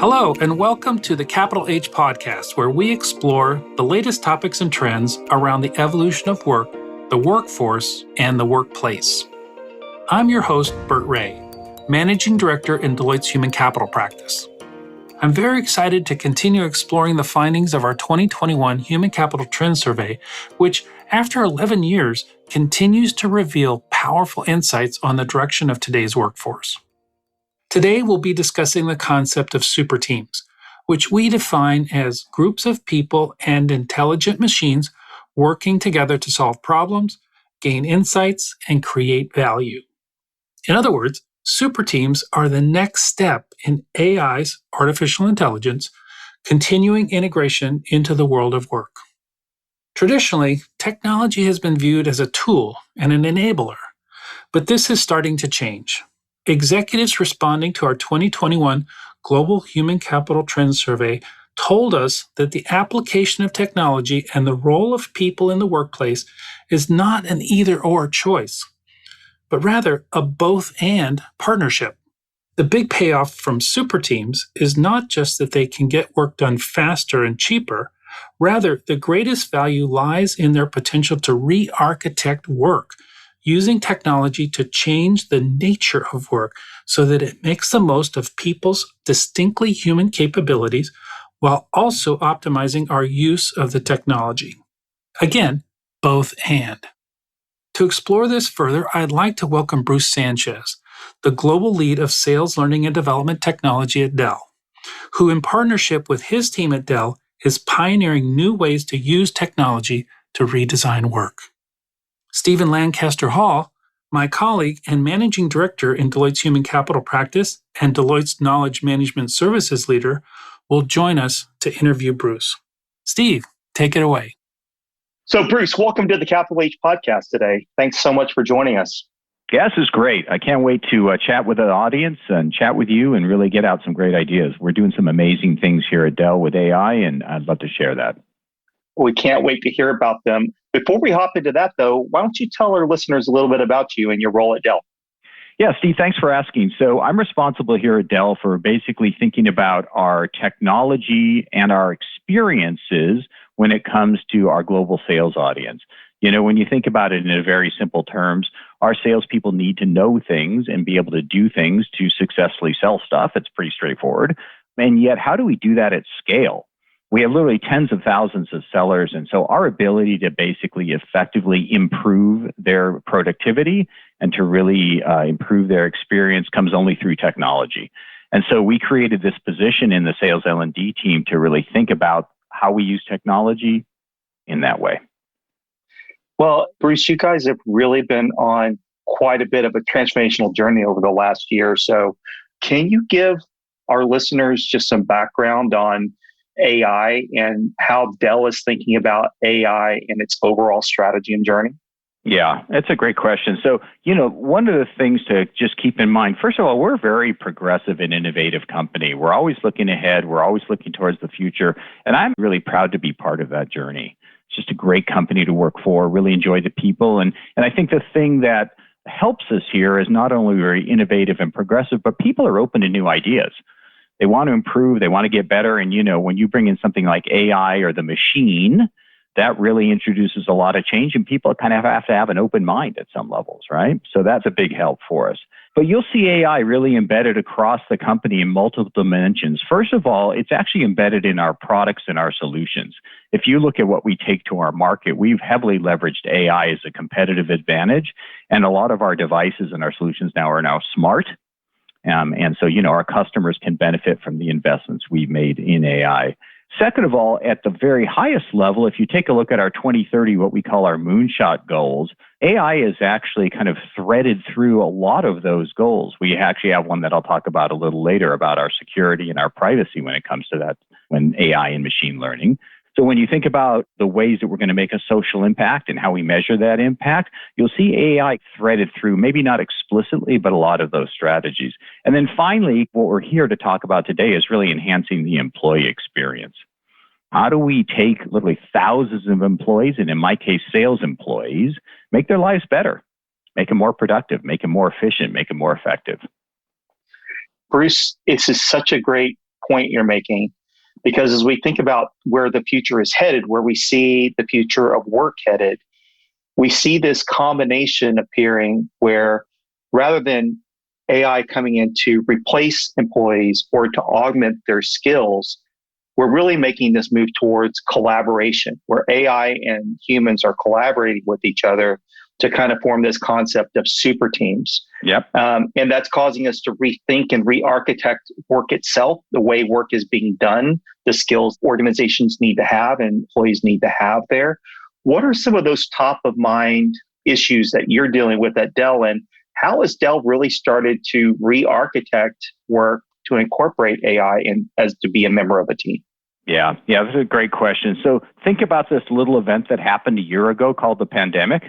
Hello, and welcome to the Capital H podcast, where we explore the latest topics and trends around the evolution of work, the workforce, and the workplace. I'm your host, Bert Ray, Managing Director in Deloitte's Human Capital Practice. I'm very excited to continue exploring the findings of our 2021 Human Capital Trend Survey, which, after 11 years, continues to reveal powerful insights on the direction of today's workforce. Today, we'll be discussing the concept of superteams, which we define as groups of people and intelligent machines working together to solve problems, gain insights, and create value. In other words, superteams are the next step in AI's, artificial intelligence, continuing integration into the world of work. Traditionally, technology has been viewed as a tool and an enabler, but this is starting to change. Executives responding to our 2021 Global Human Capital Trends Survey told us that the application of technology and the role of people in the workplace is not an either-or choice, but rather a both-and partnership. The big payoff from superteams is not just that they can get work done faster and cheaper. Rather, the greatest value lies in their potential to re-architect work, using technology to change the nature of work so that it makes the most of people's distinctly human capabilities while also optimizing our use of the technology. Again, both and. To explore this further, I'd like to welcome Bruce Sanchez, the Global Lead of Sales Learning and Development Technology at Dell, who in partnership with his team at Dell is pioneering new ways to use technology to redesign work. Stephen Lancaster Hall, my colleague and Managing Director in Deloitte's Human Capital Practice and Deloitte's Knowledge Management Services Leader, will join us to interview Bruce. Steve, take it away. So Bruce, welcome to the Capital H podcast today. Thanks so much for joining us. Yeah, this is great. I can't wait to chat with the audience and chat with you and really get out some great ideas. We're doing some amazing things here at Dell with AI, and I'd love to share that. We can't wait to hear about them. Before we hop into that, though, why don't you tell our listeners a little bit about you and your role at Dell? Yeah, Steve, thanks for asking. So I'm responsible here at Dell for basically thinking about our technology and our experiences when it comes to our global sales audience. You know, when you think about it in a very simple terms, our salespeople need to know things and be able to do things to successfully sell stuff. It's pretty straightforward. And yet, how do we do that at scale? We have literally tens of thousands of sellers, and so our ability to basically effectively improve their productivity and to really improve their experience comes only through technology. And so we created this position in the sales L&D team to really think about how we use technology in that way. Well, Bruce, you guys have really been on quite a bit of a transformational journey over the last year or so. Can you give our listeners just some background on AI and how Dell is thinking about AI and its overall strategy and journey? Yeah, that's a great question. So, one of the things to just keep in mind, first of all, we're a very progressive and innovative company. We're always looking ahead. We're always looking towards the future. And I'm really proud to be part of that journey. It's just a great company to work for, really enjoy the people. And I think the thing that helps us here is not only very innovative and progressive, but people are open to new ideas. They want to improve, they want to get better. And, when you bring in something like AI or the machine, that really introduces a lot of change, and people kind of have to have an open mind at some levels, right? So that's a big help for us. But you'll see AI really embedded across the company in multiple dimensions. First of all, it's actually embedded in our products and our solutions. If you look at what we take to our market, we've heavily leveraged AI as a competitive advantage, and a lot of our devices and our solutions now are smart. And so, our customers can benefit from the investments we've made in AI. Second of all, at the very highest level, if you take a look at our 2030, what we call our moonshot goals, AI is actually kind of threaded through a lot of those goals. We actually have one that I'll talk about a little later about our security and our privacy when it comes to that, when AI and machine learning. So when you think about the ways that we're going to make a social impact and how we measure that impact, you'll see AI threaded through, maybe not explicitly, but a lot of those strategies. And then finally, what we're here to talk about today is really enhancing the employee experience. How do we take literally thousands of employees, and in my case, sales employees, make their lives better, make them more productive, make them more efficient, make them more effective? Bruce, this is such a great point you're making, because as we think about where the future is headed, where we see the future of work headed, we see this combination appearing where rather than AI coming in to replace employees or to augment their skills, we're really making this move towards collaboration, where AI and humans are collaborating with each other to kind of form this concept of super teams. Yep. And that's causing us to rethink and re-architect work itself, the way work is being done, the skills organizations need to have and employees need to have there. What are some of those top of mind issues that you're dealing with at Dell? And how has Dell really started to re-architect work to incorporate AI in, as to be a member of a team? Yeah, that's a great question. So think about this little event that happened a year ago called the pandemic,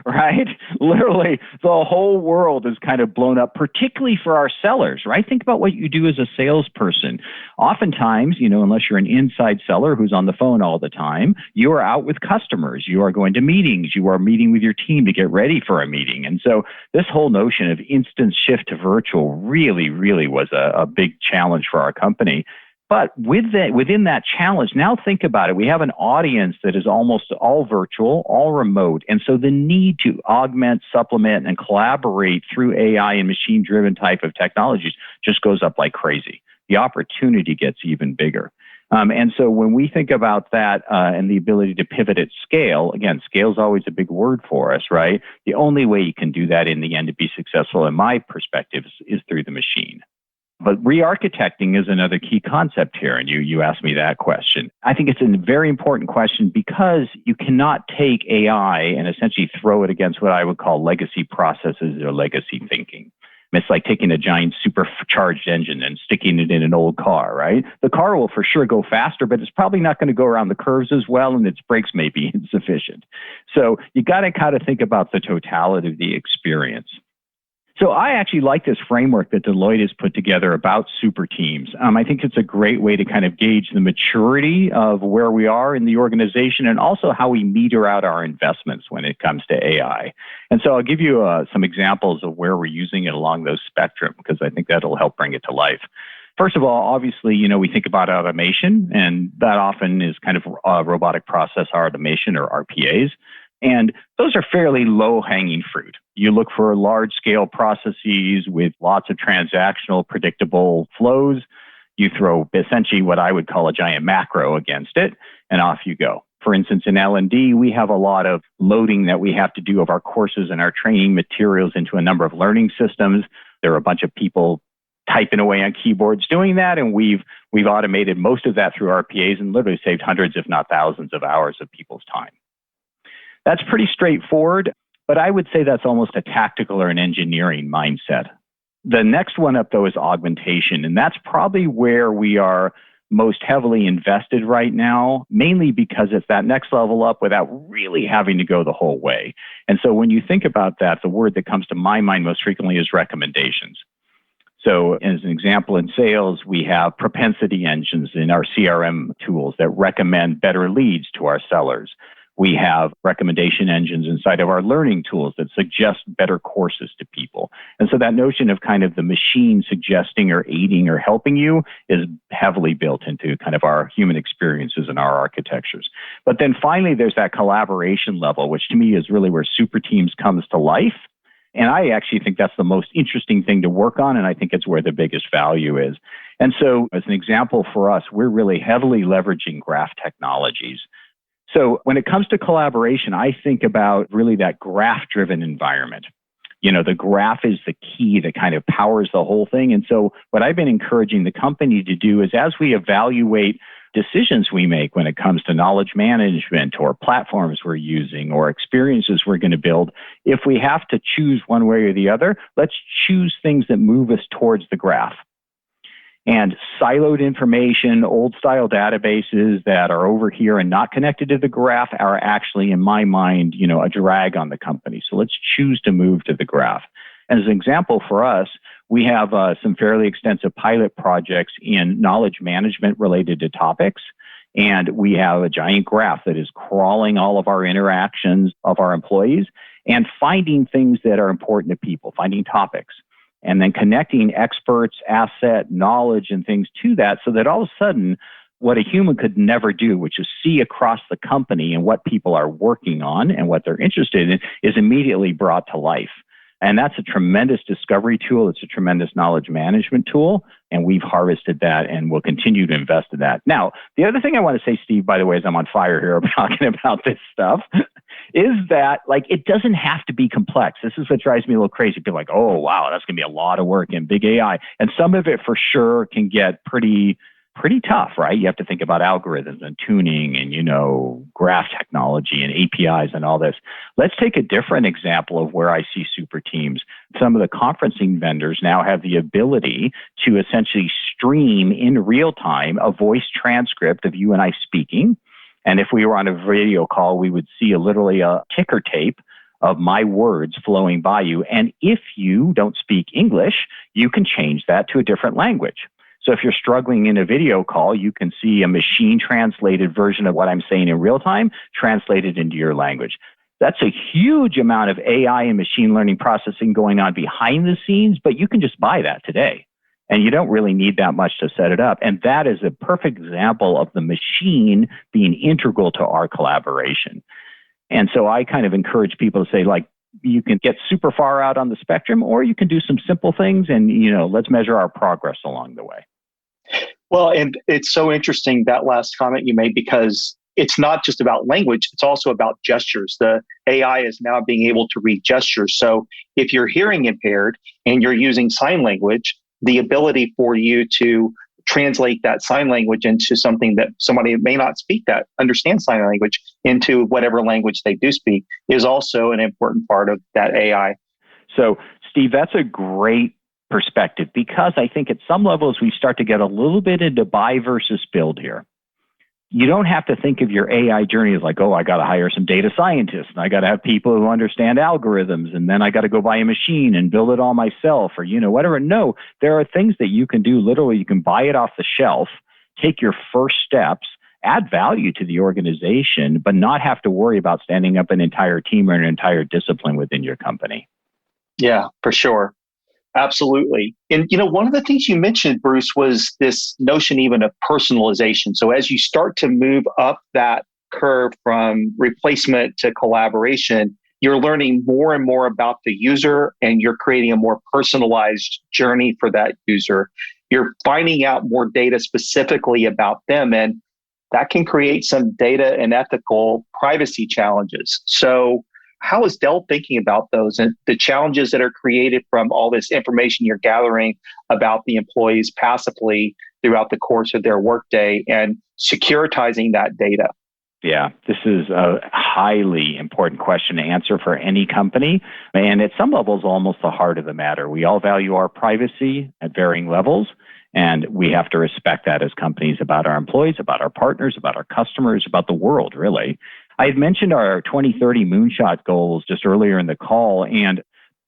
right? Literally, the whole world is kind of blown up, particularly for our sellers, right? Think about what you do as a salesperson. Oftentimes, unless you're an inside seller who's on the phone all the time, you are out with customers. You are going to meetings. You are meeting with your team to get ready for a meeting. And so this whole notion of instant shift to virtual really, really was a big challenge for our company. But within that challenge, now think about it. We have an audience that is almost all virtual, all remote. And so the need to augment, supplement, and collaborate through AI and machine-driven type of technologies just goes up like crazy. The opportunity gets even bigger. And so when we think about that and the ability to pivot at scale, again, scale is always a big word for us, right? The only way you can do that in the end to be successful, in my perspective, is through the machine. But re-architecting is another key concept here, and you asked me that question. I think it's a very important question because you cannot take AI and essentially throw it against what I would call legacy processes or legacy thinking. It's like taking a giant supercharged engine and sticking it in an old car, right? The car will for sure go faster, but it's probably not going to go around the curves as well, and its brakes may be insufficient. So you got to kind of think about the totality of the experience. So I actually like this framework that Deloitte has put together about super teams. I think it's a great way to kind of gauge the maturity of where we are in the organization and also how we meter out our investments when it comes to AI. And so I'll give you some examples of where we're using it along those spectrum because I think that'll help bring it to life. First of all, obviously, we think about automation, and that often is kind of robotic process automation or RPAs. And those are fairly low-hanging fruit. You look for large-scale processes with lots of transactional, predictable flows. You throw essentially what I would call a giant macro against it, and off you go. For instance, in L&D, we have a lot of loading that we have to do of our courses and our training materials into a number of learning systems. There are a bunch of people typing away on keyboards doing that, and we've automated most of that through RPAs and literally saved hundreds, if not thousands, of hours of people's time. That's pretty straightforward, but I would say that's almost a tactical or an engineering mindset. The next one up, though, is augmentation, and that's probably where we are most heavily invested right now, mainly because it's that next level up without really having to go the whole way. And so when you think about that, the word that comes to my mind most frequently is recommendations. So as an example, in sales, we have propensity engines in our CRM tools that recommend better leads to our sellers. We have recommendation engines inside of our learning tools that suggest better courses to people. And so that notion of kind of the machine suggesting or aiding or helping you is heavily built into kind of our human experiences and our architectures. But then finally, there's that collaboration level, which to me is really where super teams comes to life. And I actually think that's the most interesting thing to work on, and I think it's where the biggest value is. And so as an example for us, we're really heavily leveraging graph technologies. So when it comes to collaboration, I think about really that graph-driven environment. The graph is the key that kind of powers the whole thing. And so what I've been encouraging the company to do is as we evaluate decisions we make when it comes to knowledge management or platforms we're using or experiences we're going to build, if we have to choose one way or the other, let's choose things that move us towards the graph. And siloed information, old-style databases that are over here and not connected to the graph are actually, in my mind, a drag on the company. So let's choose to move to the graph. As an example for us, we have some fairly extensive pilot projects in knowledge management related to topics. And we have a giant graph that is crawling all of our interactions of our employees and finding things that are important to people, finding topics. and then connecting experts, asset, knowledge, and things to that so that all of a sudden, what a human could never do, which is see across the company and what people are working on and what they're interested in, is immediately brought to life. And that's a tremendous discovery tool. It's a tremendous knowledge management tool. And we've harvested that and will continue to invest in that. Now, the other thing I want to say, Steve, by the way, as I'm on fire here talking about this stuff, is that it doesn't have to be complex. This is what drives me a little crazy. People are like, oh, wow, that's going to be a lot of work in big AI. And some of it for sure can get pretty tough, right? You have to think about algorithms and tuning and, graph technology and APIs and all this. Let's take a different example of where I see Superteams. Some of the conferencing vendors now have the ability to essentially stream in real time a voice transcript of you and I speaking. And if we were on a video call, we would see literally a ticker tape of my words flowing by you. And if you don't speak English, you can change that to a different language. So if you're struggling in a video call, you can see a machine translated version of what I'm saying in real time translated into your language. That's a huge amount of AI and machine learning processing going on behind the scenes, but you can just buy that today. And you don't really need that much to set it up. And that is a perfect example of the machine being integral to our collaboration. And so I kind of encourage people to say, you can get super far out on the spectrum, or you can do some simple things and, let's measure our progress along the way. Well, and it's so interesting, that last comment you made, because it's not just about language, it's also about gestures. The AI is now being able to read gestures. So if you're hearing impaired and you're using sign language, the ability for you to translate that sign language into something that somebody may not speak that understands sign language into whatever language they do speak is also an important part of that AI. So, Steve, that's a great perspective, because I think at some levels we start to get a little bit into buy versus build here. You don't have to think of your AI journey as oh, I got to hire some data scientists and I got to have people who understand algorithms and then I got to go buy a machine and build it all myself or, whatever. No, there are things that you can do. Literally, you can buy it off the shelf, take your first steps, add value to the organization, but not have to worry about standing up an entire team or an entire discipline within your company. Yeah, for sure. Absolutely. And, one of the things you mentioned, Bruce, was this notion even of personalization. So as you start to move up that curve from replacement to collaboration, you're learning more and more about the user and you're creating a more personalized journey for that user. You're finding out more data specifically about them, and that can create some data and ethical privacy challenges. So how is Dell thinking about those and the challenges that are created from all this information you're gathering about the employees passively throughout the course of their workday and securitizing that data? Yeah, this is a highly important question to answer for any company. And at some levels, almost the heart of the matter. We all value our privacy at varying levels, and we have to respect that as companies about our employees, about our partners, about our customers, about the world, really. I had mentioned our 2030 moonshot goals just earlier in the call, and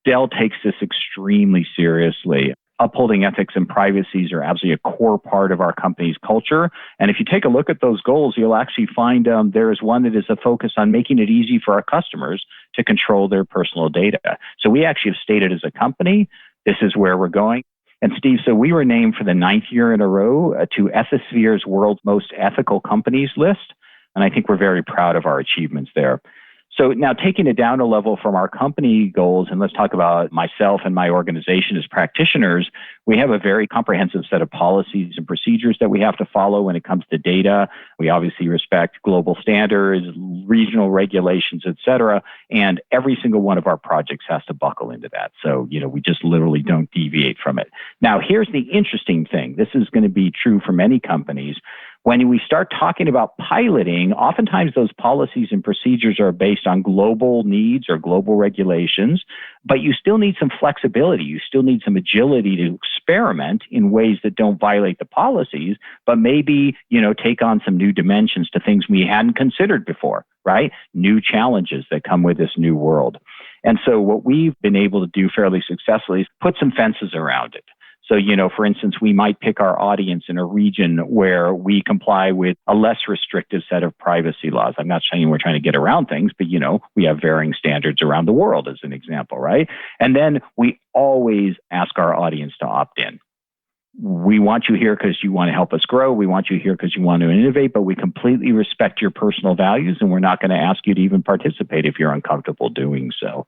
Dell takes this extremely seriously. Upholding ethics and privacies are absolutely a core part of our company's culture. And if you take a look at those goals, you'll actually find there is one that is a focus on making it easy for our customers to control their personal data. So we actually have stated as a company, this is where we're going. And Steve, so we were named for the 9th year in a row to Ethisphere's World's Most Ethical Companies list. And I think we're very proud of our achievements there. So now taking it down a level from our company goals, and let's talk about myself and my organization as practitioners, we have a very comprehensive set of policies and procedures that we have to follow when it comes to data. We obviously respect global standards, regional regulations, et cetera, and every single one of our projects has to buckle into that. So, we just literally don't deviate from it. Now, here's the interesting thing. This is going to be true for many companies. When we start talking about piloting, oftentimes those policies and procedures are based on global needs or global regulations, but you still need some flexibility. You still need some agility to experiment in ways that don't violate the policies, but maybe, take on some new dimensions to things we hadn't considered before, right? New challenges that come with this new world. And so what we've been able to do fairly successfully is put some fences around it. So, for instance, we might pick our audience in a region where we comply with a less restrictive set of privacy laws. I'm not saying we're trying to get around things, but, we have varying standards around the world as an example, right? And then we always ask our audience to opt in. We want you here because you want to help us grow. We want you here because you want to innovate, but we completely respect your personal values, and we're not going to ask you to even participate if you're uncomfortable doing so.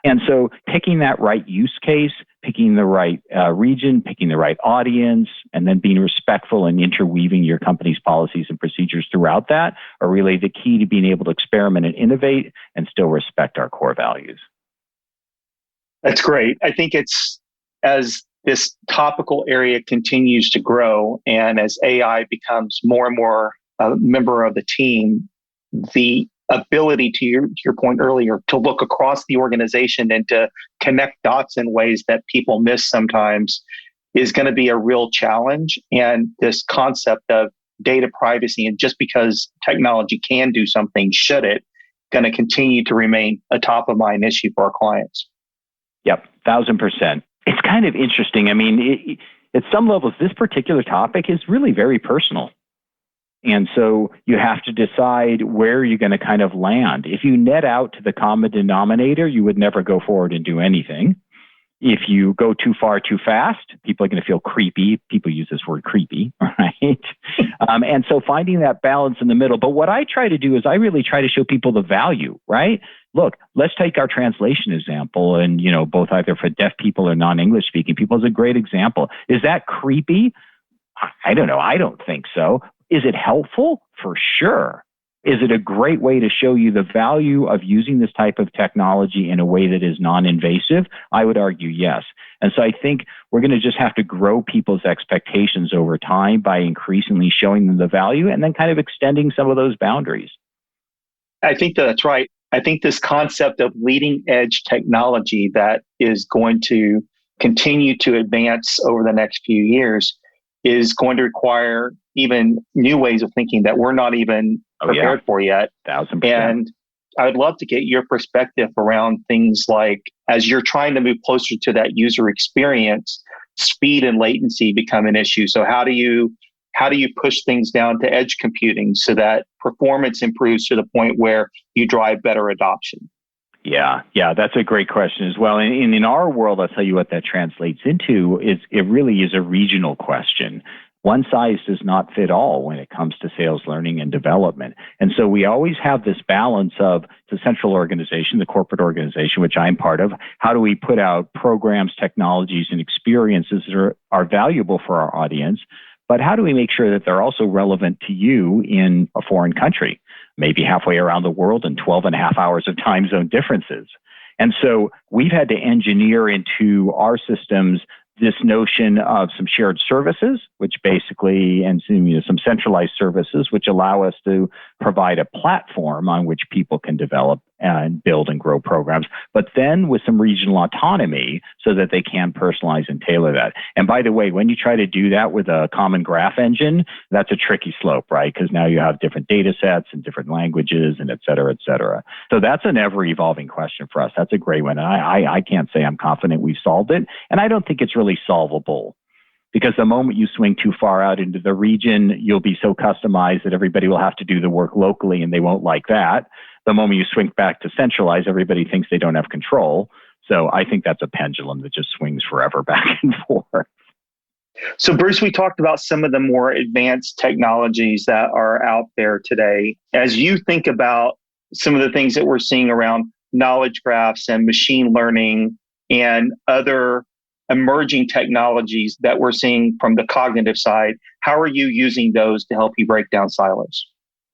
And so picking that right use case, picking the right region, picking the right audience, and then being respectful and interweaving your company's policies and procedures throughout that are really the key to being able to experiment and innovate and still respect our core values. That's great. I think it's as this topical area continues to grow, and as AI becomes more and more a member of the team, the ability, to your point earlier, to look across the organization and to connect dots in ways that people miss sometimes is going to be a real challenge. And this concept of data privacy, and just because technology can do something, should it, going to continue to remain a top of mind issue for our clients. Yep, 1,000%. It's kind of interesting. I mean, at some levels, this particular topic is really very personal. And so you have to decide where you're going to kind of land. If you net out to the common denominator, you would never go forward and do anything. If you go too far too fast, people are going to feel creepy. People use this word creepy, right? And so finding that balance in the middle. But what I try to do is I really try to show people the value, right? Look, let's take our translation example, and both either for deaf people or non-English speaking people is a great example. Is that creepy? I don't know. I don't think so. Is it helpful? For sure. Is it a great way to show you the value of using this type of technology in a way that is non-invasive? I would argue yes. And so I think we're going to just have to grow people's expectations over time by increasingly showing them the value and then kind of extending some of those boundaries. I think that's right. I think this concept of leading edge technology that is going to continue to advance over the next few years is going to require even new ways of thinking that we're not even prepared for yet. 1,000%. And I would love to get your perspective around things like, as you're trying to move closer to that user experience, speed and latency become an issue. So how do you push things down to edge computing so that performance improves to the point where you drive better adoption? Yeah, that's a great question as well. And in our world, I'll tell you what that translates into is it really is a regional question. One size does not fit all when it comes to sales learning and development. And so we always have this balance of the central organization, the corporate organization, which I'm part of. How do we put out programs, technologies, and experiences that are valuable for our audience? But how do we make sure that they're also relevant to you in a foreign country, maybe halfway around the world and 12 and a half hours of time zone differences? And so we've had to engineer into our systems this notion of some shared services, which basically, and some centralized services, which allow us to provide a platform on which people can develop and build and grow programs, but then with some regional autonomy so that they can personalize and tailor that. And by the way, when you try to do that with a common graph engine, that's a tricky slope, right? Because now you have different data sets and different languages and et cetera, et cetera. So that's an ever-evolving question for us. That's a great one. And I can't say I'm confident we've solved it. And I don't think it's really solvable. Because the moment you swing too far out into the region, you'll be so customized that everybody will have to do the work locally and they won't like that. The moment you swing back to centralize, everybody thinks they don't have control. So I think that's a pendulum that just swings forever back and forth. So Bruce, we talked about some of the more advanced technologies that are out there today. As you think about some of the things that we're seeing around knowledge graphs and machine learning and other emerging technologies that we're seeing from the cognitive side, how are you using those to help you break down silos?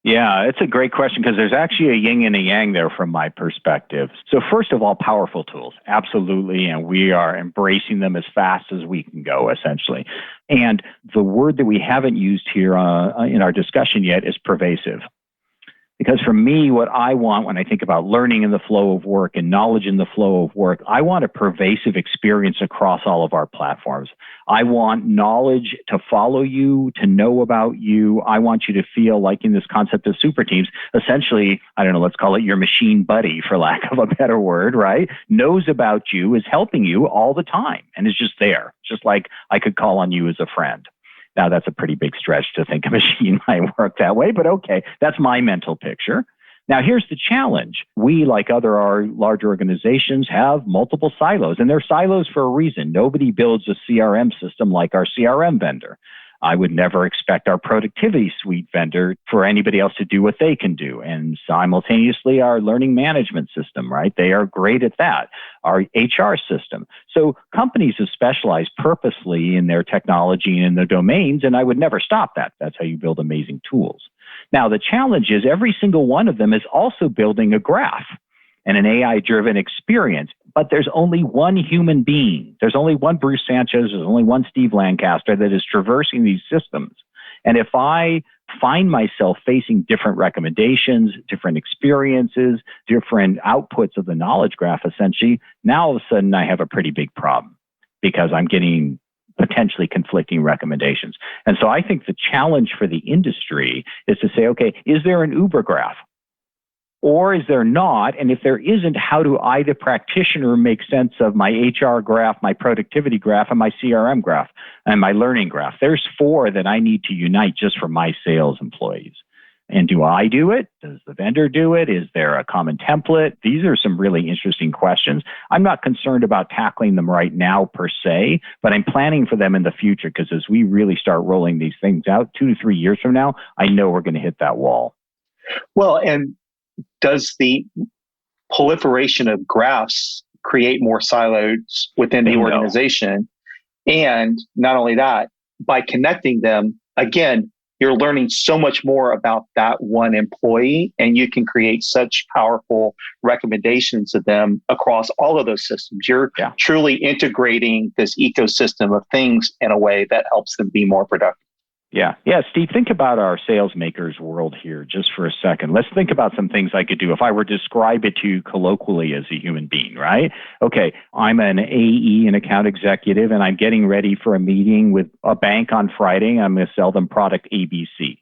Yeah, it's a great question because there's actually a yin and a yang there from my perspective. So first of all, powerful tools, absolutely, and we are embracing them as fast as we can go, essentially. And the word that we haven't used here in our discussion yet is pervasive. Because for me, what I want when I think about learning in the flow of work and knowledge in the flow of work, I want a pervasive experience across all of our platforms. I want knowledge to follow you, to know about you. I want you to feel like in this concept of Superteams, essentially, I don't know, let's call it your machine buddy, for lack of a better word, right? Knows about you, is helping you all the time, and is just there, just like I could call on you as a friend. Now, that's a pretty big stretch to think a machine might work that way, but okay, that's my mental picture. Now, here's the challenge. We, like our large organizations, have multiple silos, and they're silos for a reason. Nobody builds a CRM system like our CRM vendor. I would never expect our productivity suite vendor for anybody else to do what they can do. And simultaneously, our learning management system, right? They are great at that. Our HR system. So companies have specialized purposely in their technology and in their domains, and I would never stop that. That's how you build amazing tools. Now, the challenge is every single one of them is also building a graph and an AI-driven experience, but there's only one human being. There's only one Bruce Sanchez. There's only one Steve Lancaster that is traversing these systems. And if I find myself facing different recommendations, different experiences, different outputs of the knowledge graph, essentially, now all of a sudden I have a pretty big problem because I'm getting potentially conflicting recommendations. And so I think the challenge for the industry is to say, okay, is there an Uber graph? Or is there not? And if there isn't, how do I, the practitioner, make sense of my HR graph, my productivity graph, and my CRM graph, and my learning graph? There's 4 that I need to unite just for my sales employees. And do I do it? Does the vendor do it? Is there a common template? These are some really interesting questions. I'm not concerned about tackling them right now per se, but I'm planning for them in the future because as we really start rolling these things out 2 to 3 years from now, I know we're going to hit that wall. Well, and does the proliferation of graphs create more silos within the organization? And not only that, by connecting them, again, you're learning so much more about that one employee, and you can create such powerful recommendations to them across all of those systems. You're truly integrating this ecosystem of things in a way that helps them be more productive. Yeah, Steve, think about our sales makers world here just for a second. Let's think about some things I could do if I were to describe it to you colloquially as a human being, right? Okay, I'm an AE, an account executive, and I'm getting ready for a meeting with a bank on Friday. I'm going to sell them product ABC.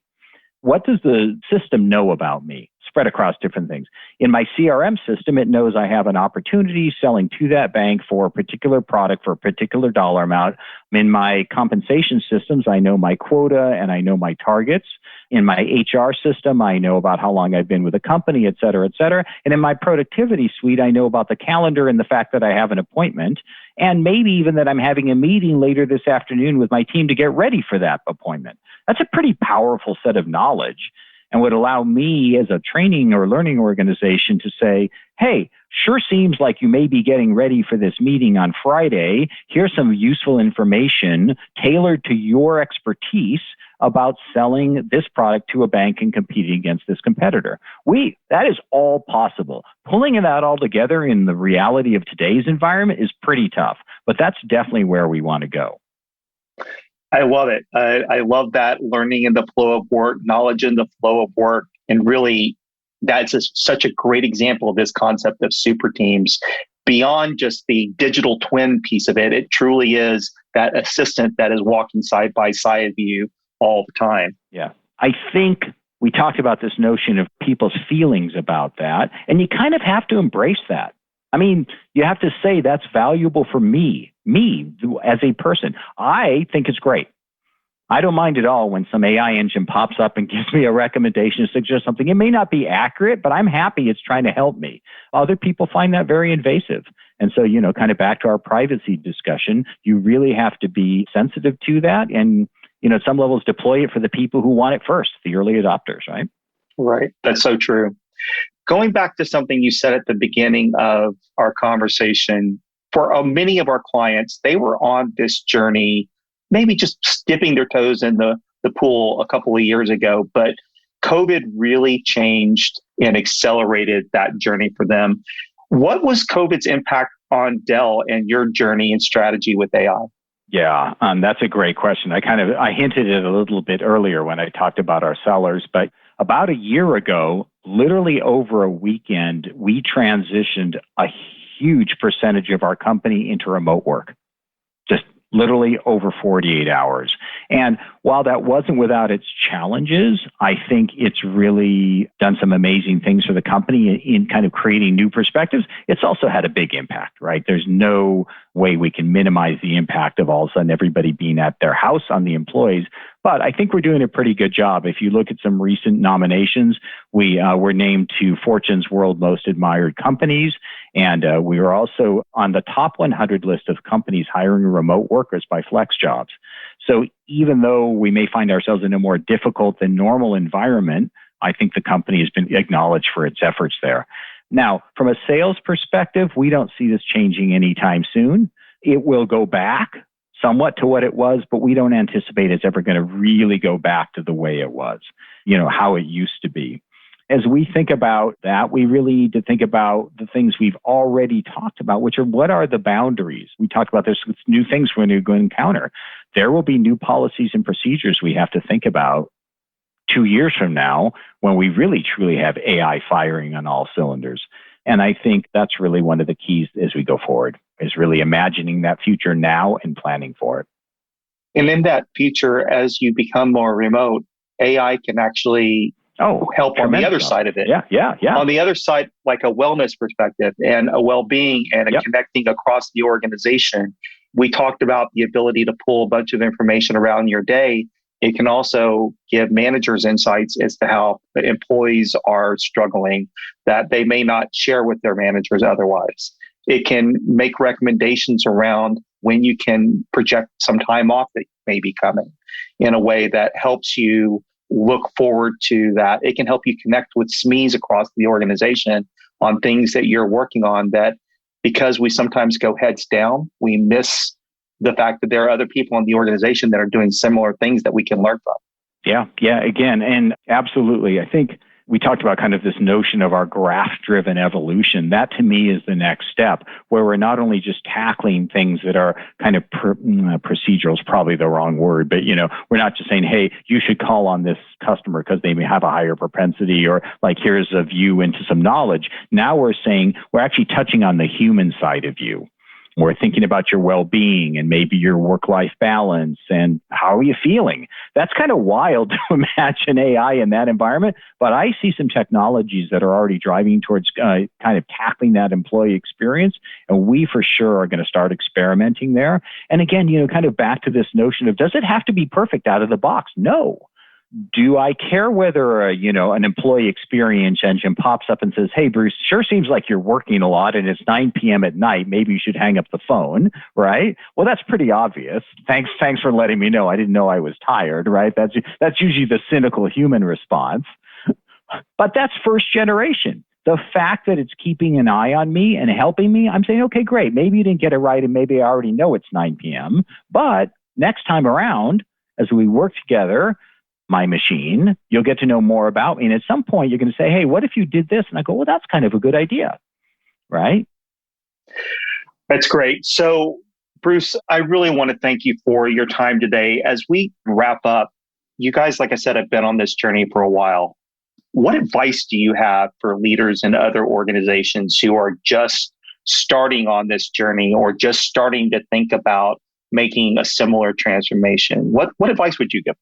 What does the system know about me? Spread across different things. In my CRM system, it knows I have an opportunity selling to that bank for a particular product for a particular dollar amount. In my compensation systems, I know my quota and I know my targets. In my HR system, I know about how long I've been with a company, et cetera, et cetera. And in my productivity suite, I know about the calendar and the fact that I have an appointment, and maybe even that I'm having a meeting later this afternoon with my team to get ready for that appointment. That's a pretty powerful set of knowledge and would allow me as a training or learning organization to say, hey, sure seems like you may be getting ready for this meeting on Friday. Here's some useful information tailored to your expertise about selling this product to a bank and competing against this competitor. That is all possible. Pulling it out all together in the reality of today's environment is pretty tough, but that's definitely where we want to go. I love it. I love that learning in the flow of work, knowledge in the flow of work. And really, that's such a great example of this concept of Superteams. Beyond just the digital twin piece of it, it truly is that assistant that is walking side by side of you all the time. Yeah. I think we talked about this notion of people's feelings about that, and you kind of have to embrace that. I mean, you have to say that's valuable for me as a person. I think it's great. I don't mind at all when some AI engine pops up and gives me a recommendation, suggests something. It may not be accurate, but I'm happy it's trying to help me. Other people find that very invasive. And so, kind of back to our privacy discussion, you really have to be sensitive to that and, at some levels, deploy it for the people who want it first, the early adopters, right? Right. That's so true. Going back to something you said at the beginning of our conversation, for many of our clients, they were on this journey, maybe just dipping their toes in the pool a couple of years ago, but COVID really changed and accelerated that journey for them. What was COVID's impact on Dell and your journey and strategy with AI? Yeah, that's a great question. I hinted it a little bit earlier when I talked about our sellers, but about a year ago, literally over a weekend, we transitioned a huge percentage of our company into remote work. Just literally over 48 hours. And while that wasn't without its challenges, I think it's really done some amazing things for the company in kind of creating new perspectives. It's also had a big impact, right? There's no way we can minimize the impact of all of a sudden everybody being at their house on the employees. But I think we're doing a pretty good job. If you look at some recent nominations, we were named to Fortune's World Most Admired Companies, and we were also on the top 100 list of companies hiring remote workers by FlexJobs. So even though we may find ourselves in a more difficult than normal environment, I think the company has been acknowledged for its efforts there. Now, from a sales perspective, we don't see this changing anytime soon. It will go back somewhat to what it was, but we don't anticipate it's ever going to really go back to the way it was, how it used to be. As we think about that, we really need to think about the things we've already talked about, which are what are the boundaries? We talked about there's new things we're going to encounter. There will be new policies and procedures we have to think about 2 years from now when we really truly have AI firing on all cylinders. And I think that's really one of the keys as we go forward, is really imagining that future now and planning for it. And in that future, as you become more remote, AI can actually help on the other side of it. Yeah. On the other side, like a wellness perspective and a well-being and connecting across the organization. We talked about the ability to pull a bunch of information around your day. It can also give managers insights as to how the employees are struggling that they may not share with their managers otherwise. It can make recommendations around when you can project some time off that may be coming in a way that helps you look forward to that. It can help you connect with SMEs across the organization on things that you're working on that, because we sometimes go heads down, we miss the fact that there are other people in the organization that are doing similar things that we can learn from. Yeah, again, and absolutely. I think we talked about kind of this notion of our graph-driven evolution. That to me is the next step, where we're not only just tackling things that are kind of procedural is probably the wrong word, but we're not just saying, hey, you should call on this customer because they may have a higher propensity, or like here's a view into some knowledge. Now we're saying we're actually touching on the human side of you. We're thinking about your well-being and maybe your work-life balance and how are you feeling? That's kind of wild to imagine AI in that environment, but I see some technologies that are already driving towards kind of tackling that employee experience, and we for sure are going to start experimenting there. And again, kind of back to this notion of, does it have to be perfect out of the box? No. Do I care whether an employee experience engine pops up and says, hey, Bruce, sure seems like you're working a lot and it's 9 p.m. at night. Maybe you should hang up the phone, right? Well, that's pretty obvious. Thanks for letting me know. I didn't know I was tired, right? That's usually the cynical human response. But that's first generation. The fact that it's keeping an eye on me and helping me, I'm saying, okay, great. Maybe you didn't get it right and maybe I already know it's 9 p.m. But next time around, as we work together, my machine, you'll get to know more about me. And at some point, you're going to say, hey, what if you did this? And I go, well, that's kind of a good idea, right? That's great. So, Bruce, I really want to thank you for your time today. As we wrap up, you guys, like I said, have been on this journey for a while. What advice do you have for leaders in other organizations who are just starting on this journey or just starting to think about making a similar transformation? What advice would you give?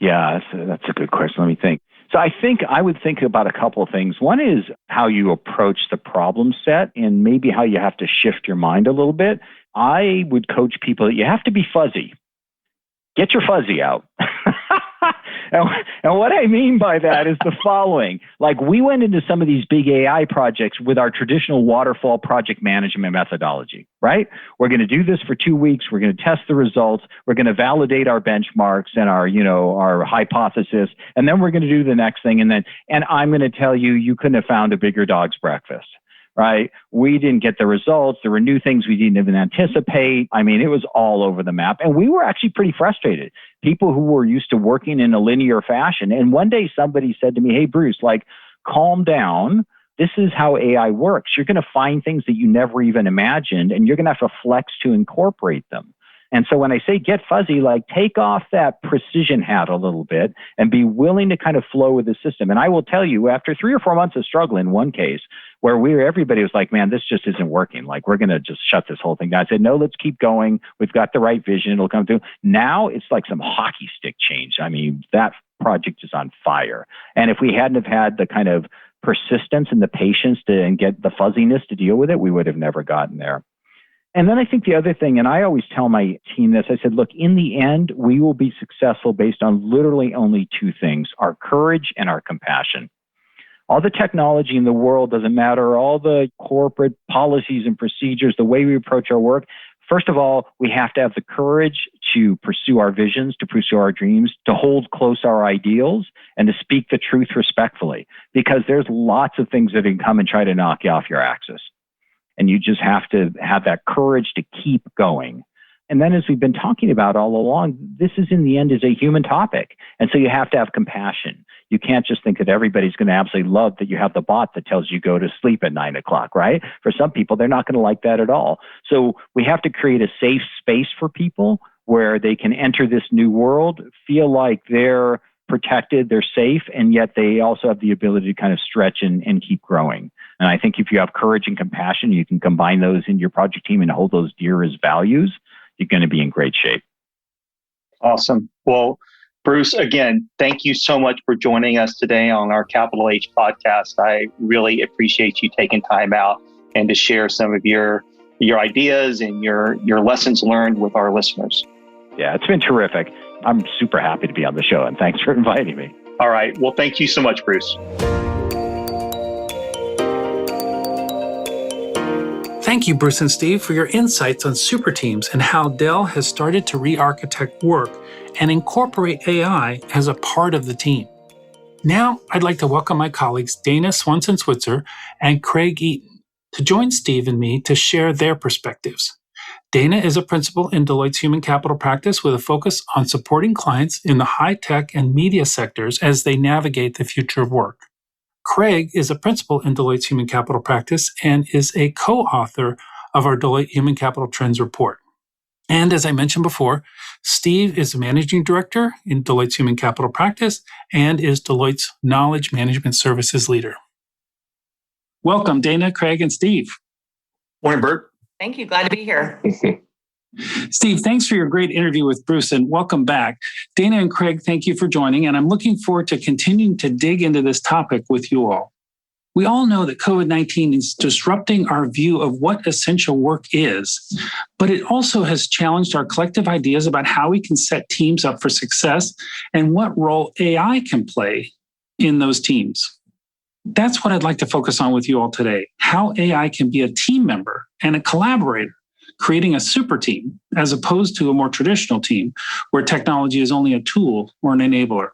Yeah, that's a good question. Let me think. So I think I would think about a couple of things. One is how you approach the problem set and maybe how you have to shift your mind a little bit. I would coach people that you have to be fuzzy. Get your fuzzy out. And what I mean by that is the following. Like, we went into some of these big AI projects with our traditional waterfall project management methodology, right? We're going to do this for 2 weeks. We're going to test the results. We're going to validate our benchmarks and our hypothesis. And then we're going to do the next thing. And I'm going to tell you, you couldn't have found a bigger dog's breakfast. Right? We didn't get the results. There were new things we didn't even anticipate. I mean, it was all over the map. And we were actually pretty frustrated. People who were used to working in a linear fashion. And one day somebody said to me, hey, Bruce, calm down. This is how AI works. You're going to find things that you never even imagined, and you're going to have to flex to incorporate them. And so when I say get fuzzy, like take off that precision hat a little bit and be willing to kind of flow with the system. And I will tell you, after 3 or 4 months of struggle in one case, where everybody was like, man, this just isn't working. Like, we're going to just shut this whole thing down. I said, no, let's keep going. We've got the right vision. It'll come through. Now it's like some hockey stick change. I mean, that project is on fire. And if we hadn't have had the kind of persistence and the patience and get the fuzziness to deal with it, we would have never gotten there. And then I think the other thing, and I always tell my team this, I said, look, in the end, we will be successful based on literally only 2 things, our courage and our compassion. All the technology in the world doesn't matter, all the corporate policies and procedures, the way we approach our work. First of all, we have to have the courage to pursue our visions, to pursue our dreams, to hold close our ideals, and to speak the truth respectfully. Because there's lots of things that can come and try to knock you off your axis. And you just have to have that courage to keep going. And then as we've been talking about all along, this is in the end is a human topic. And so you have to have compassion. You can't just think that everybody's going to absolutely love that you have the bot that tells you go to sleep at 9 o'clock, right? For some people, they're not going to like that at all. So we have to create a safe space for people where they can enter this new world, feel like they're protected, they're safe, and yet they also have the ability to kind of stretch and keep growing. And I think if you have courage and compassion, you can combine those in your project team and hold those dear as values, you're going to be in great shape. Awesome. Well, Bruce, again, thank you so much for joining us today on our Capital H podcast. I really appreciate you taking time out and to share some of your ideas and your lessons learned with our listeners. Yeah, it's been terrific. I'm super happy to be on the show, and thanks for inviting me. All right. Well, thank you so much, Bruce. Thank you, Bruce and Steve, for your insights on Superteams and how Dell has started to re-architect work and incorporate AI as a part of the team. Now, I'd like to welcome my colleagues Dana Swanson-Switzer and Craig Eaton to join Steve and me to share their perspectives. Dana is a principal in Deloitte's Human Capital practice with a focus on supporting clients in the high-tech and media sectors as they navigate the future of work. Craig is a principal in Deloitte's Human Capital practice and is a co-author of our Deloitte Human Capital Trends Report. And as I mentioned before, Steve is the managing director in Deloitte's Human Capital practice and is Deloitte's Knowledge Management Services leader. Welcome, Dana, Craig, and Steve. Morning, Bert. Thank you. Glad to be here. Steve, thanks for your great interview with Bruce and welcome back. Dana and Craig, thank you for joining, and I'm looking forward to continuing to dig into this topic with you all. We all know that COVID-19 is disrupting our view of what essential work is, but it also has challenged our collective ideas about how we can set teams up for success and what role AI can play in those teams. That's what I'd like to focus on with you all today, how AI can be a team member and a collaborator, creating a super team as opposed to a more traditional team where technology is only a tool or an enabler.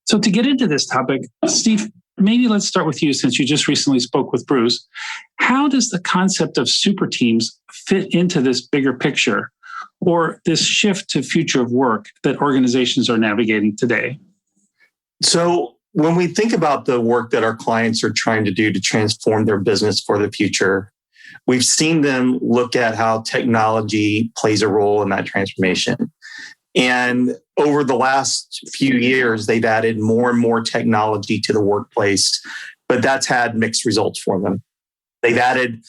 So to get into this topic, Steve, maybe let's start with you since you just recently spoke with Bruce. How does the concept of super teams fit into this bigger picture or this shift to future of work that organizations are navigating today? So when we think about the work that our clients are trying to do to transform their business for the future, we've seen them look at how technology plays a role in that transformation. And over the last few years, they've added more and more technology to the workplace, but that's had mixed results for them. They've added,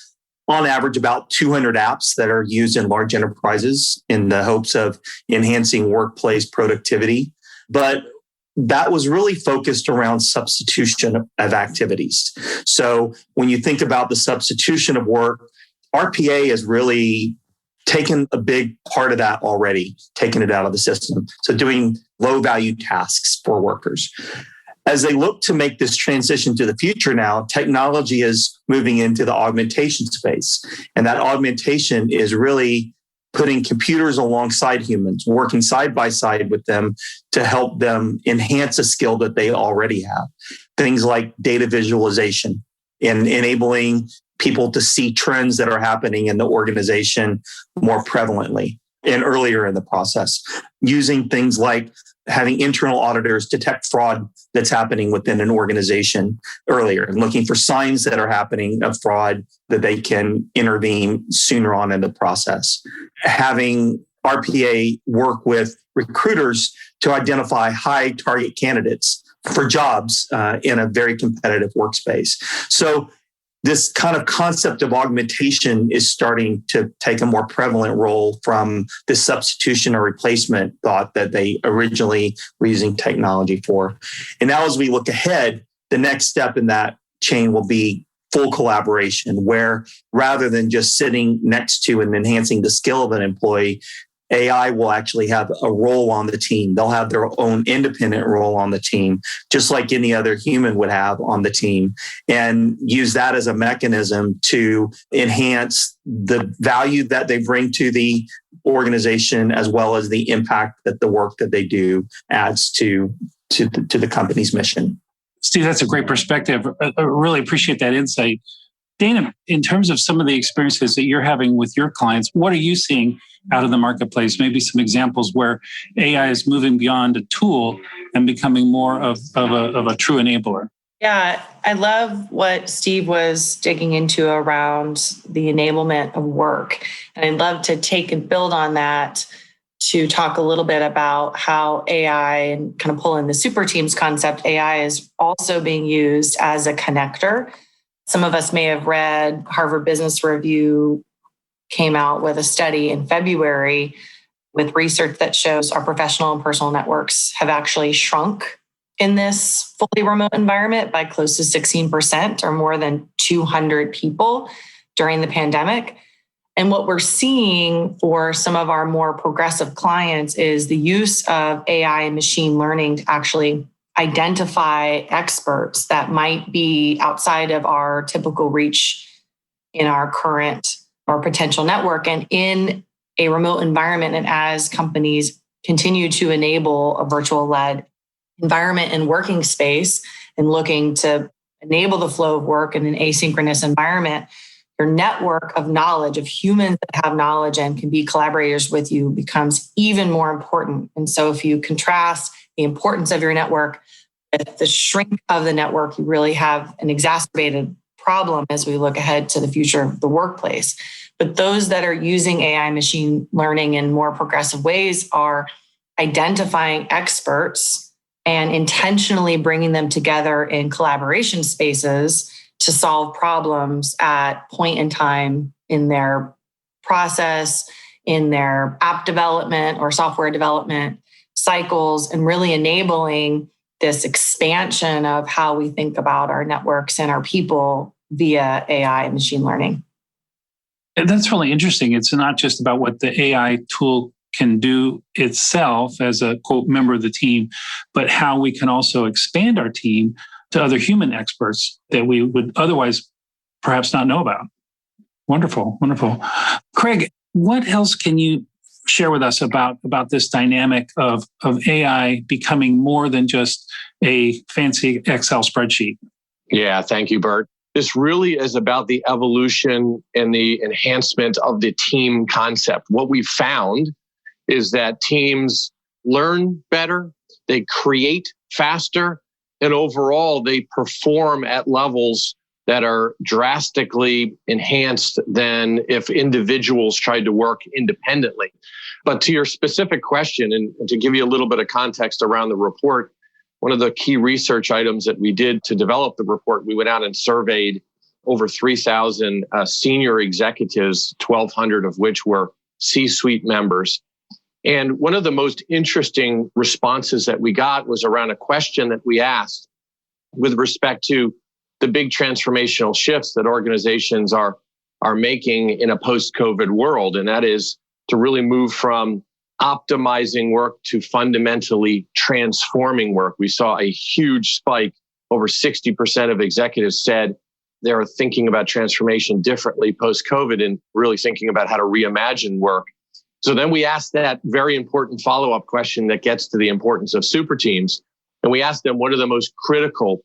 on average, about 200 apps that are used in large enterprises in the hopes of enhancing workplace productivity. But that was really focused around substitution of activities. So when you think about the substitution of work, RPA has really taken a big part of that already, taken it out of the system. So doing low value tasks for workers. As they look to make this transition to the future now, technology is moving into the augmentation space. And that augmentation is really putting computers alongside humans, working side by side with them to help them enhance a skill that they already have. Things like data visualization and enabling people to see trends that are happening in the organization more prevalently and earlier in the process. Using things like having internal auditors detect fraud that's happening within an organization earlier and looking for signs that are happening of fraud that they can intervene sooner on in the process. Having RPA work with recruiters to identify high target candidates for jobs in a very competitive workspace. So this kind of concept of augmentation is starting to take a more prevalent role from the substitution or replacement thought that they originally were using technology for. And now as we look ahead, the next step in that chain will be full collaboration, where rather than just sitting next to and enhancing the skill of an employee, AI will actually have a role on the team. They'll have their own independent role on the team, just like any other human would have on the team, and use that as a mechanism to enhance the value that they bring to the organization, as well as the impact that the work that they do adds to the company's mission. Steve, that's a great perspective. I really appreciate that insight. Dana, in terms of some of the experiences that you're having with your clients, what are you seeing out of the marketplace? Maybe some examples where AI is moving beyond a tool and becoming more of a true enabler. Yeah, I love what Steve was digging into around the enablement of work. And I'd love to take and build on that to talk a little bit about how AI, and kind of pull in the Superteams concept, AI is also being used as a connector. Some of us may have read Harvard Business Review came out with a study in February with research that shows our professional and personal networks have actually shrunk in this fully remote environment by close to 16%, or more than 200 people during the pandemic. And what we're seeing for some of our more progressive clients is the use of AI and machine learning to actually identify experts that might be outside of our typical reach in our current or potential network, and in a remote environment. And as companies continue to enable a virtual-led environment and working space and looking to enable the flow of work in an asynchronous environment, your network of knowledge, of humans that have knowledge and can be collaborators with you, becomes even more important. And so if you contrast the importance of your network with the shrink of the network, you really have an exacerbated problem as we look ahead to the future of the workplace. But those that are using AI machine learning in more progressive ways are identifying experts and intentionally bringing them together in collaboration spaces to solve problems at point in time in their process, in their app development or software development cycles, and really enabling this expansion of how we think about our networks and our people via AI and machine learning. And that's really interesting. It's not just about what the AI tool can do itself as a, quote, member of the team, but how we can also expand our team to other human experts that we would otherwise perhaps not know about. Wonderful, wonderful. Craig, what else can you share with us about this dynamic of AI becoming more than just a fancy Excel spreadsheet? Yeah, thank you, Bert. This really is about the evolution and the enhancement of the team concept. What we've found is that teams learn better, they create faster, and overall they perform at levels that are drastically enhanced than if individuals tried to work independently. But to your specific question, and to give you a little bit of context around the report, one of the key research items that we did to develop the report, we went out and surveyed over 3,000 senior executives, 1,200 of which were C-suite members. And one of the most interesting responses that we got was around a question that we asked with respect to the big transformational shifts that organizations are making in a post-COVID world. And that is to really move from optimizing work to fundamentally transforming work. We saw a huge spike. Over 60% of executives said they're thinking about transformation differently post-COVID and really thinking about how to reimagine work. So then we asked that very important follow-up question that gets to the importance of Superteams. And we asked them what are the most critical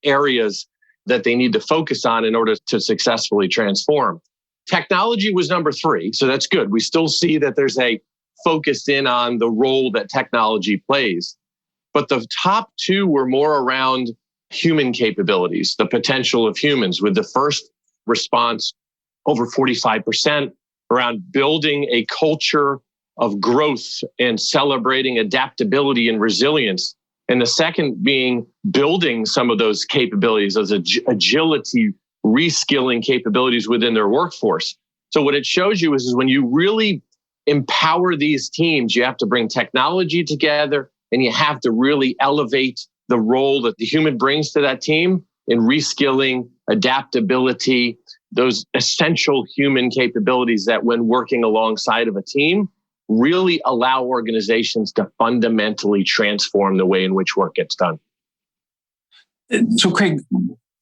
areas that they need to focus on in order to successfully transform. Technology was number 3. So that's good. We still see that there's a focused in on the role that technology plays. But the top 2 were more around human capabilities, the potential of humans, with the first response over 45% around building a culture of growth and celebrating adaptability and resilience. And the second being building some of those capabilities, those agility, reskilling capabilities within their workforce. So what it shows you is when you really empower these teams, you have to bring technology together and you have to really elevate the role that the human brings to that team in reskilling, adaptability, those essential human capabilities that when working alongside of a team really allow organizations to fundamentally transform the way in which work gets done. So, Craig,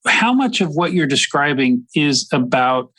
how much of what you're describing is about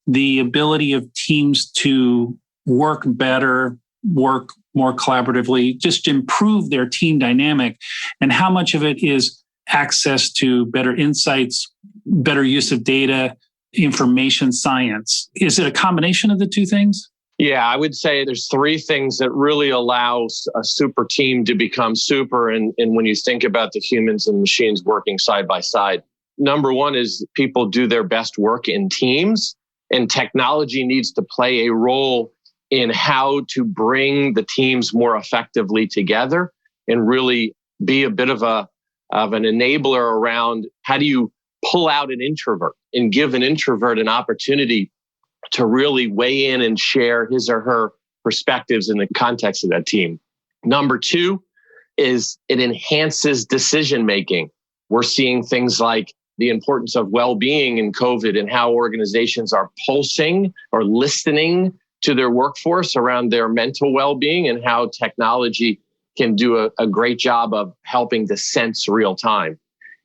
the ability of teams to work better, work more collaboratively, just improve their team dynamic? And how much of it is access to better insights, better use of data, information science? Is it a combination of the two things? Yeah, I would say there's three things that really allows a super team to become super. And when you think about the humans and machines working side by side, number one is people do their best work in teams, and technology needs to play a role in how to bring the teams more effectively together and really be a bit of an enabler around how do you pull out an introvert and give an introvert an opportunity to really weigh in and share his or her perspectives in the context of that team. Number two is it enhances decision making. We're seeing things like the importance of well-being in COVID and how organizations are pulsing or listening to their workforce around their mental well-being, and how technology can do a great job of helping to sense real time.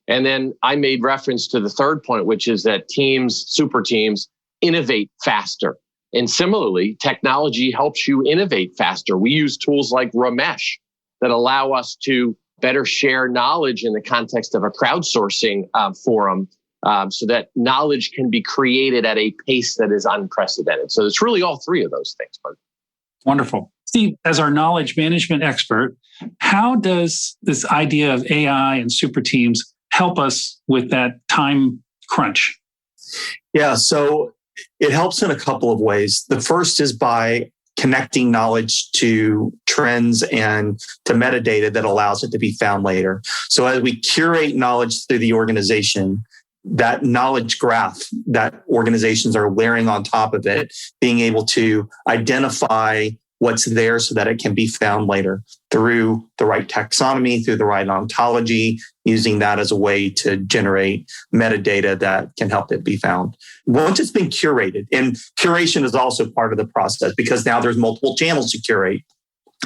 And then I made reference to the third point, which is that teams, super teams, innovate faster. And similarly, technology helps you innovate faster. We use tools like Ramesh that allow us to better share knowledge in the context of a crowdsourcing forum, so that knowledge can be created at a pace that is unprecedented. So it's really all three of those things, Bert. Wonderful. Steve, as our knowledge management expert, how does this idea of AI and super teams help us with that time crunch? Yeah, so it helps in a couple of ways. The first is by connecting knowledge to trends and to metadata that allows it to be found later. So as we curate knowledge through the organization, that knowledge graph that organizations are layering on top of it, being able to identify what's there so that it can be found later through the right taxonomy, through the right ontology, using that as a way to generate metadata that can help it be found. Once it's been curated, and curation is also part of the process because now there's multiple channels to curate.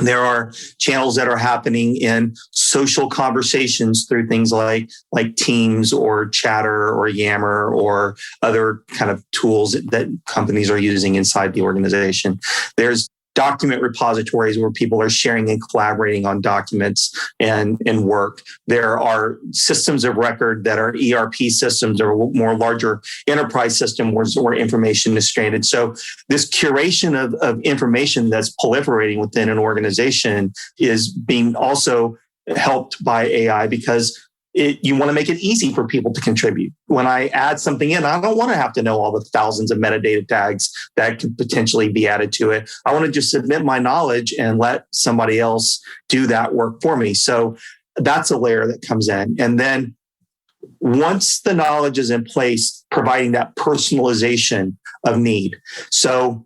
There are channels that are happening in social conversations through things like Teams or Chatter or Yammer or other kind of tools that companies are using inside the organization. There's document repositories where people are sharing and collaborating on documents and work. There are systems of record that are ERP systems or more larger enterprise systems where information is stranded. So this curation of information that's proliferating within an organization is being also helped by AI because you want to make it easy for people to contribute. When I add something in, I don't want to have to know all the thousands of metadata tags that could potentially be added to it. I want to just submit my knowledge and let somebody else do that work for me. So that's a layer that comes in. And then once the knowledge is in place, providing that personalization of need. So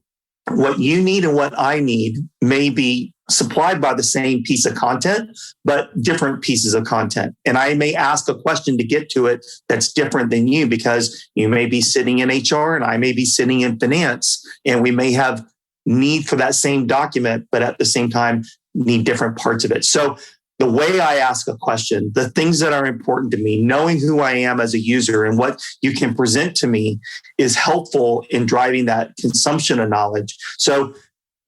what you need and what I need may be supplied by the same piece of content, but different pieces of content. And I may ask a question to get to it that's different than you because you may be sitting in HR and I may be sitting in finance, and we may have need for that same document, but at the same time need different parts of it. So the way I ask a question, the things that are important to me, knowing who I am as a user and what you can present to me is helpful in driving that consumption of knowledge. So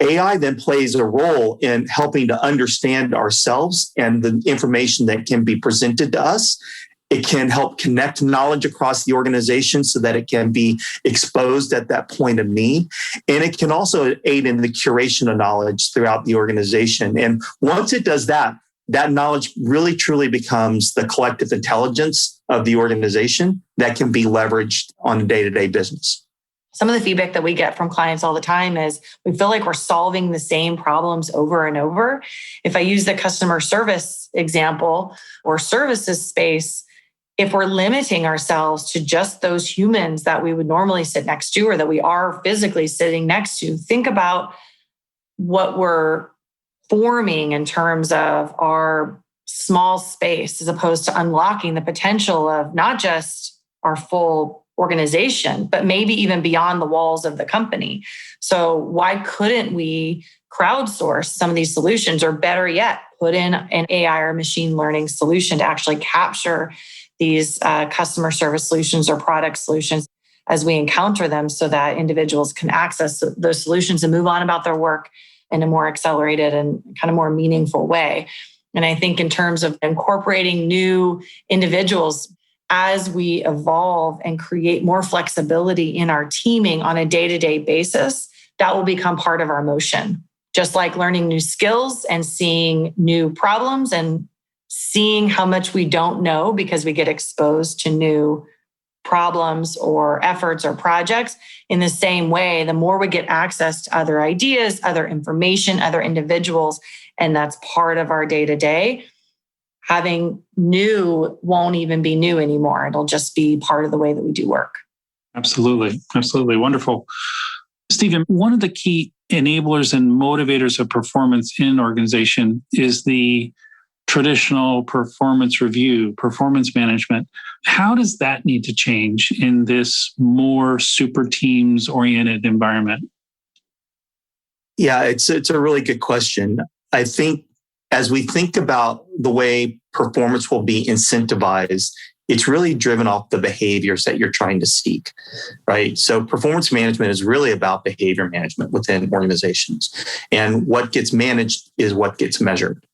AI then plays a role in helping to understand ourselves and the information that can be presented to us. It can help connect knowledge across the organization so that it can be exposed at that point of need. And it can also aid in the curation of knowledge throughout the organization. And once it does that, that knowledge really truly becomes the collective intelligence of the organization that can be leveraged on a day-to-day business. Some of the feedback that we get from clients all the time is we feel like we're solving the same problems over and over. If I use the customer service example or services space, if we're limiting ourselves to just those humans that we would normally sit next to or that we are physically sitting next to, think about what we're forming in terms of our small space as opposed to unlocking the potential of not just our full organization, but maybe even beyond the walls of the company. So why couldn't we crowdsource some of these solutions, or better yet, put in an AI or machine learning solution to actually capture these customer service solutions or product solutions as we encounter them so that individuals can access those solutions and move on about their work in a more accelerated and kind of more meaningful way. And I think in terms of incorporating new individuals, as we evolve and create more flexibility in our teaming on a day-to-day basis, that will become part of our motion. Just like learning new skills and seeing new problems and seeing how much we don't know because we get exposed to new problems or efforts or projects. In the same way, the more we get access to other ideas, other information, other individuals, and that's part of our day-to-day, having new won't even be new anymore. It'll just be part of the way that we do work. Absolutely. Absolutely. Wonderful. Stephen, one of the key enablers and motivators of performance in an organization is the traditional performance review, performance management. How does that need to change in this more super teams oriented environment? Yeah, it's a really good question. I think as we think about the way performance will be incentivized, it's really driven off the behaviors that you're trying to seek, right? So performance management is really about behavior management within organizations. And what gets managed is what gets measured.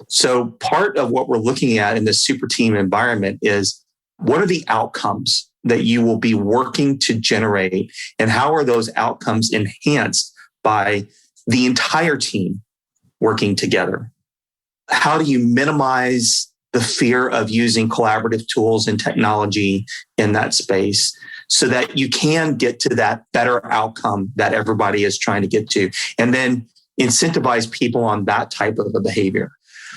So part of what we're looking at in this super team environment is what are the outcomes that you will be working to generate, and how are those outcomes enhanced by the entire team working together? How do you minimize the fear of using collaborative tools and technology in that space so that you can get to that better outcome that everybody is trying to get to, and then incentivize people on that type of a behavior?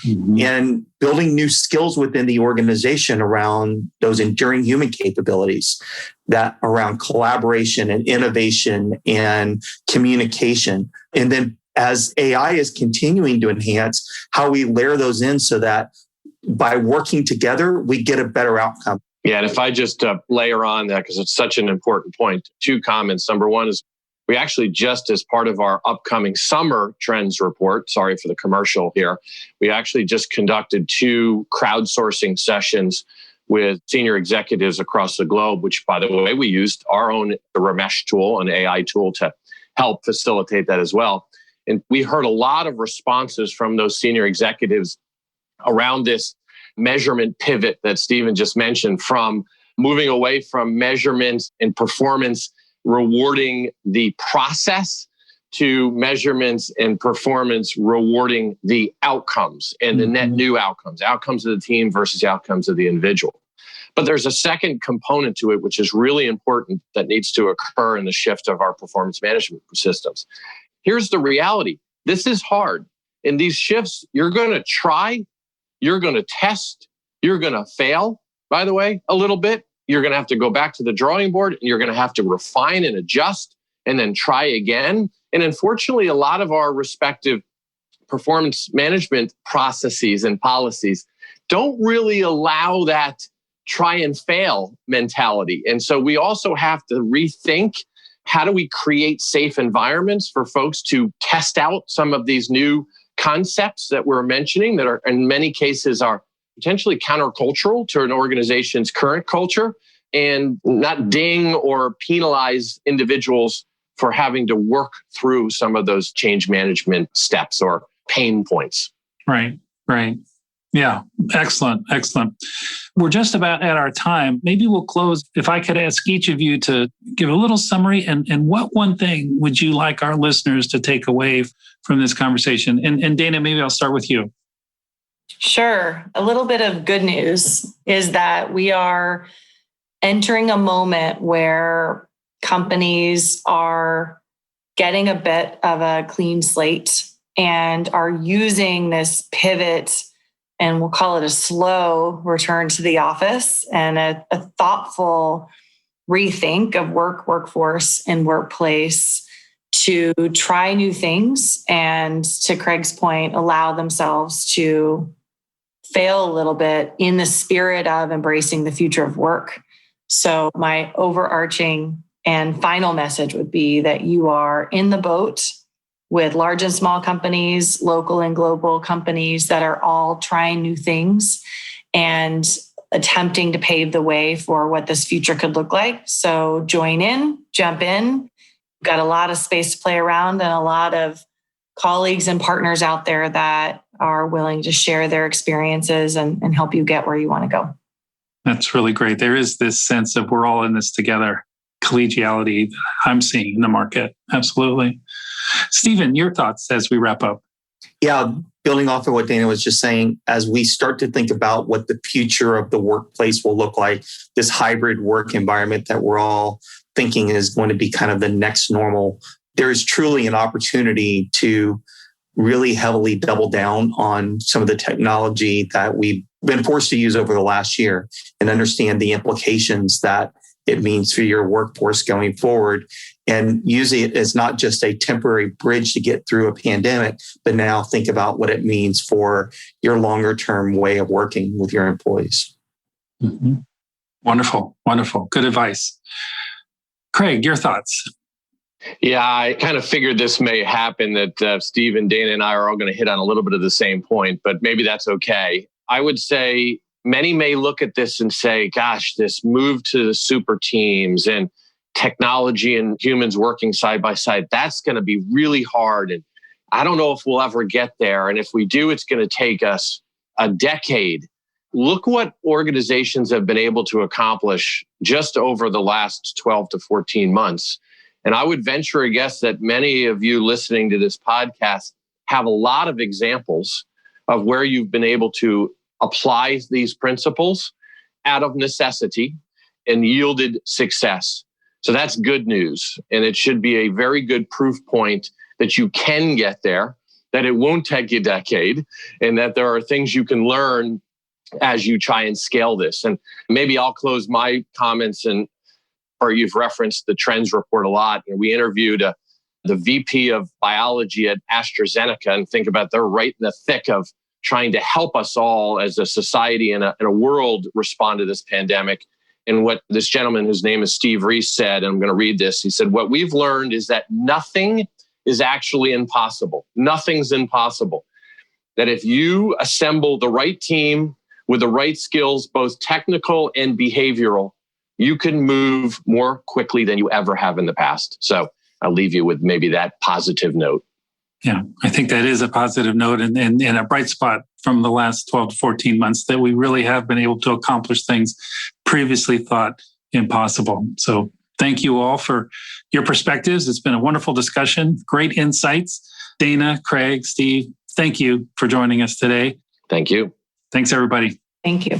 Mm-hmm. And building new skills within the organization around those enduring human capabilities, that around collaboration and innovation and communication. And then as AI is continuing to enhance, how we layer those in so that by working together, we get a better outcome. Yeah, and if I just layer on that, because it's such an important point, 2 comments. Number one is we actually just, as part of our upcoming summer trends report, sorry for the commercial here, we actually just conducted 2 crowdsourcing sessions with senior executives across the globe, which, by the way, we used our own Ramesh tool, an AI tool, to help facilitate that as well. And we heard a lot of responses from those senior executives around this measurement pivot that Stephen just mentioned, from moving away from measurements and performance rewarding the process to measurements and performance rewarding the outcomes and the net new outcomes of the team versus outcomes of the individual. But there's a second component to it, which is really important, that needs to occur in the shift of our performance management systems. Here's the reality. This is hard. In these shifts, you're going to try, you're going to test, you're going to fail, by the way, a little bit. You're going to have to go back to the drawing board, and you're going to have to refine and adjust and then try again. And unfortunately, a lot of our respective performance management processes and policies don't really allow that try and fail mentality. And so we also have to rethink, how do we create safe environments for folks to test out some of these new concepts that we're mentioning that are, in many cases, are potentially countercultural to an organization's current culture, and not ding or penalize individuals for having to work through some of those change management steps or pain points. Right. Yeah. Excellent. We're just about at our time. Maybe we'll close. If I could ask each of you to give a little summary, and what one thing would you like our listeners to take away from this conversation? And Dana, maybe I'll start with you. Sure. A little bit of good news is that we are entering a moment where companies are getting a bit of a clean slate and are using this pivot, and we'll call it a slow return to the office and a thoughtful rethink of workforce, and workplace to try new things and, to Craig's point, allow themselves to fail a little bit in the spirit of embracing the future of work. So my overarching and final message would be that you are in the boat with large and small companies, local and global companies that are all trying new things and attempting to pave the way for what this future could look like. So join in, jump in. Got a lot of space to play around and a lot of colleagues and partners out there that are willing to share their experiences and help you get where you want to go. That's really great. There is this sense of we're all in this together, collegiality I'm seeing in the market. Absolutely. Stephen, your thoughts as we wrap up? Yeah, building off of what Dana was just saying, as we start to think about what the future of the workplace will look like, this hybrid work environment that we're all thinking is going to be kind of the next normal, there is truly an opportunity to really heavily double down on some of the technology that we've been forced to use over the last year and understand the implications that it means for your workforce going forward, and use it as not just a temporary bridge to get through a pandemic, but now think about what it means for your longer term way of working with your employees. Mm-hmm. Wonderful, wonderful. Good advice. Craig, your thoughts? Yeah, I kind of figured this may happen, that Steve and Dana and I are all going to hit on a little bit of the same point, but maybe that's okay. I would say many may look at this and say, gosh, this move to the super teams and technology and humans working side by side, that's going to be really hard. And I don't know if we'll ever get there. And if we do, it's going to take us a decade. Look what organizations have been able to accomplish just over the last 12 to 14 months. And I would venture a guess that many of you listening to this podcast have a lot of examples of where you've been able to apply these principles out of necessity and yielded success. So that's good news. And it should be a very good proof point that you can get there, that it won't take you a decade, and that there are things you can learn as you try and scale this. And maybe I'll close my comments, or you've referenced the trends report a lot. We interviewed the VP of biology at AstraZeneca, and think about they're right in the thick of trying to help us all as a society and a world respond to this pandemic. And what this gentleman, whose name is Steve Reese, said, and I'm going to read this. He said, "What we've learned is that nothing is actually impossible. Nothing's impossible. That if you assemble the right team with the right skills, both technical and behavioral, you can move more quickly than you ever have in the past." So I'll leave you with maybe that positive note. Yeah, I think that is a positive note and a bright spot from the last 12 to 14 months, that we really have been able to accomplish things previously thought impossible. So thank you all for your perspectives. It's been a wonderful discussion, great insights. Dana, Craig, Steve, thank you for joining us today. Thank you. Thanks, everybody. Thank you.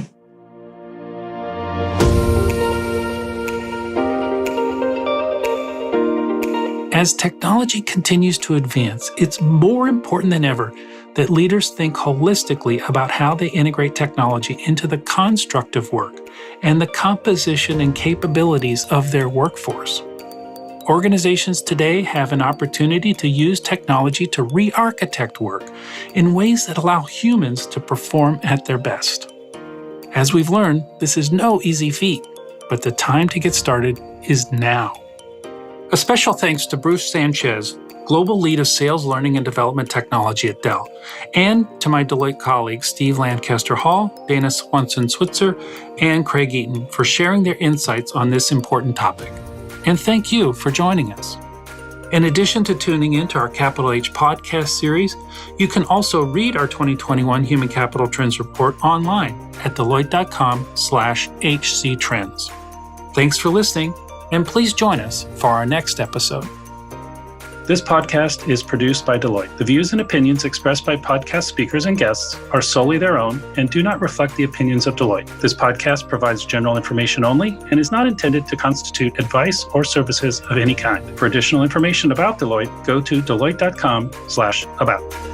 As technology continues to advance, it's more important than ever that leaders think holistically about how they integrate technology into the construct of work and the composition and capabilities of their workforce. Organizations today have an opportunity to use technology to re-architect work in ways that allow humans to perform at their best. As we've learned, this is no easy feat, but the time to get started is now. A special thanks to Bruce Sanchez, Global Lead of Sales Learning and Development Technology at Dell, and to my Deloitte colleagues Steve Lancaster Hall, Dana Swanson-Switzer, and Craig Eaton for sharing their insights on this important topic. And thank you for joining us. In addition to tuning into our Capital H podcast series, you can also read our 2021 Human Capital Trends Report online at deloitte.com/HC Trends. Thanks for listening, and please join us for our next episode. This podcast is produced by Deloitte. The views and opinions expressed by podcast speakers and guests are solely their own and do not reflect the opinions of Deloitte. This podcast provides general information only and is not intended to constitute advice or services of any kind. For additional information about Deloitte, go to deloitte.com/about.